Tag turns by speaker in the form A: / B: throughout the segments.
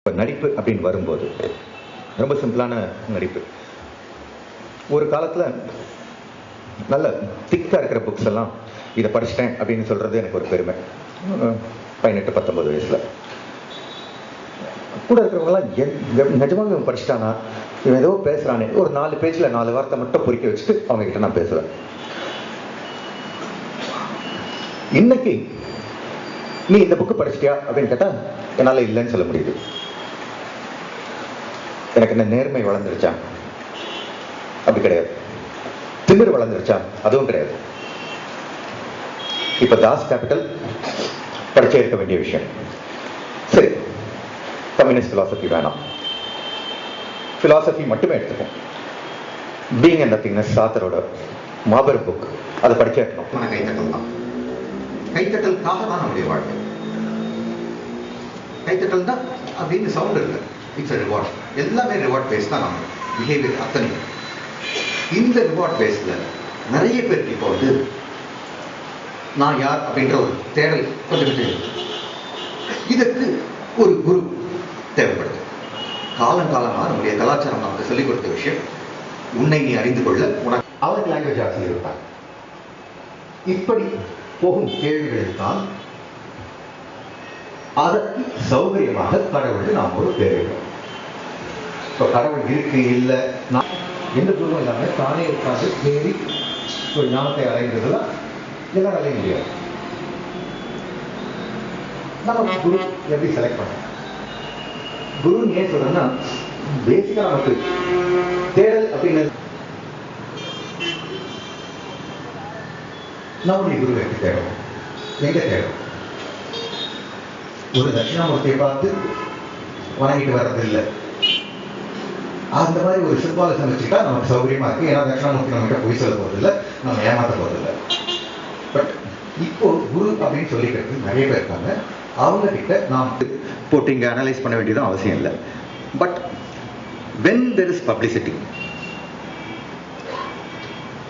A: இப்போ நடிப்பு அப்படின்னு வரும்போது ரொம்ப சிம்பிளான நடிப்பு. ஒரு காலத்தில் நல்ல திக்காக இருக்கிற புக்ஸ் எல்லாம் இதை படிச்சிட்டேன் அப்படின்னு சொல்கிறது எனக்கு ஒரு பெருமை. 18-19 வயசில் கூட இருக்கிறவங்களாம் நிஜமாக இவன் படிச்சுட்டானா, இவன் ஏதோ பேசுகிறானே, ஒரு 4 பேஜில் 4 வார்த்தை மட்டும் பொறிக்க வச்சுட்டு அவங்ககிட்ட நான் பேசுவேன். இன்னைக்கு நீ இந்த புக்கு படிச்சிட்டியா அப்படின்னு கேட்டால் என்னால் இல்லைன்னு சொல்ல முடியுது. எனக்கு என்ன நேர்மை வளர்ந்துருச்சா? அப்படி கிடையாது. திமிர் வளர்ந்துருச்சா? அதுவும் கிடையாது. இப்ப தாஸ் கேபிட்டல் படிச்சே இருக்க வேண்டிய விஷயம். சரி, கம்யூனிஸ்ட் பிலாசபி வேணாம், பிலாசபி மட்டுமே எடுத்துப்போம். பீயிங் அண்ட் நத்திங்னஸ் சாத்தரோட மாபெரும் புக், அதை படிச்சே இருக்கணும். கைத்தட்டல் தான், கைத்தட்டலுக்காக தான் நம்முடைய வாழ்க்கை. கைத்தட்டல் தான் அப்படின்னு சவுண்ட் இல்லை, இட்ஸ் ரிவார்ட். எல்லாமே ரிவார்ட் பேஸ் தான் நம்ம பிஹேவியர் அத்தனை. இந்த ரிவார்ட் பேஸ்ல நிறைய பேருக்கு இப்போ வந்து நான் யார் அப்படின்ற ஒரு தேடல் கொஞ்சம் இதற்கு ஒரு குரு தேவைப்படுது. காலங்காலமாக நம்முடைய கலாச்சாரம் நமக்கு சொல்லிக் கொடுத்த விஷயம், உன்னை நீ அறிந்து கொள்ள உனக்கு அவருக்கு லாங்குவேஜ் ஆசிரியர் இருப்பாங்க. இப்படி போகும் கேள்விகளில் தான் அதற்கு சௌகரியமாக கடவுள் நாம் ஒரு தேவைப்படும். இப்போ கடவுள் இருக்கு இல்லை எந்த குருவும் இல்லாமல் தானே இருக்காது தேடி ஒரு ஞானத்தை அடைகிறதுலாம் எல்லாரும் அடைய முடியாது. நம்ம குரு எப்படி செலக்ட் பண்ண? குருன்னு ஏன் சொல்றேன்னா, பேசிக்கா நமக்கு தேடல் அப்படின்னு நம்முடைய குரு எப்படி தேடும், எங்க தேடும்? ஒரு தட்சிணாமூர்த்தியை பார்த்து வணங்கிட்டு வர்றது இல்லை. அந்த மாதிரி ஒரு சிற்பாலை சமைச்சுட்டா நமக்கு சௌகரியமா இருக்கு. ஏன்னா தட்சிணாமூர்த்தி நம்ம கிட்ட பொய் சொல்ல போறதில்லை, நம்ம ஏமாற்ற போறதில்லை. பட் இப்போ குரு அப்படின்னு சொல்லிக்கிறது நிறைய பேர் இருக்காங்க. அவங்க கிட்ட நாம் போட்டு இங்க அனலைஸ் பண்ண வேண்டியதும் அவசியம் இல்லை. But when there is publicity,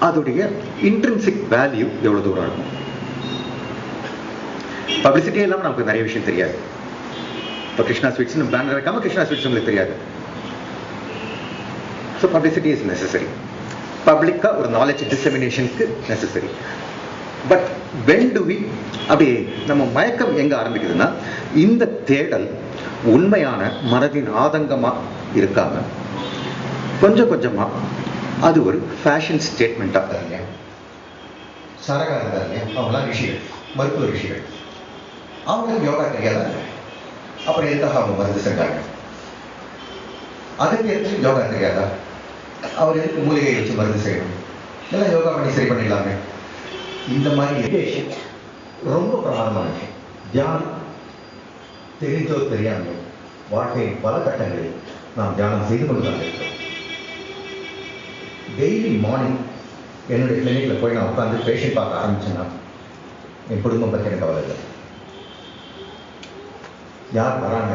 A: அதோடைய இன்ட்ரின்சிக் வேல்யூ எவ்வளவு தூரம் இருக்கும்? பப்ளிசிட்டி இல்லாமல் நமக்கு நிறைய விஷயம் தெரியாது. இப்போ கிருஷ்ணா ஸ்வீட்ஸ் பேனர் வைக்காம கிருஷ்ணா ஸ்வீட்ஸ் உங்களுக்கு தெரியாது. So publicity is necessary. பப்ளிக்காக ஒரு நாலேஜ் டிசெமினேஷனுக்கு necessary. But when do we அப்படி நம்ம மயக்கம் எங்க ஆரம்பிக்குதுன்னா, இந்த தேடல் உண்மையான மனதின் ஆதங்கமா இருக்காம கொஞ்சம் கொஞ்சமா அது ஒரு ஃபேஷன் ஸ்டேட்மெண்டா தரீங்க. சரகா இருந்தாங்க அவங்களாம் ரிஷிகள், மருத்துவ ரிஷிகள். அவங்களுக்கு யோகா தெரியாத, அப்புறம் எதுக்காக அவங்க மருந்து செஞ்சாங்க? அதுக்கு எடுத்து யோகா தெரியாதா? அவர் எதுக்கு மூலிகை வச்சு மருந்து செய்யணும்? எல்லாம் யோகா பண்ணி சரி பண்ணிடலாமே. இந்த மாதிரி ரொம்ப பிரமாதமான விஷயம். தியானம் தெரிஞ்சோ தெரியாமோ வாழ்க்கையின் பல கட்டங்களில் நாம் தியானம் செய்து கொண்டுதான் இருக்கிறோம். டெய்லி மார்னிங் என்னுடைய கிளினிக்ல போய் நான் உட்காந்து பேஷண்ட் பார்க்க ஆரம்பிச்சேன்னா என் குடும்பம் பற்றி எனக்கு கவலை இல்லை. யார் வராங்க,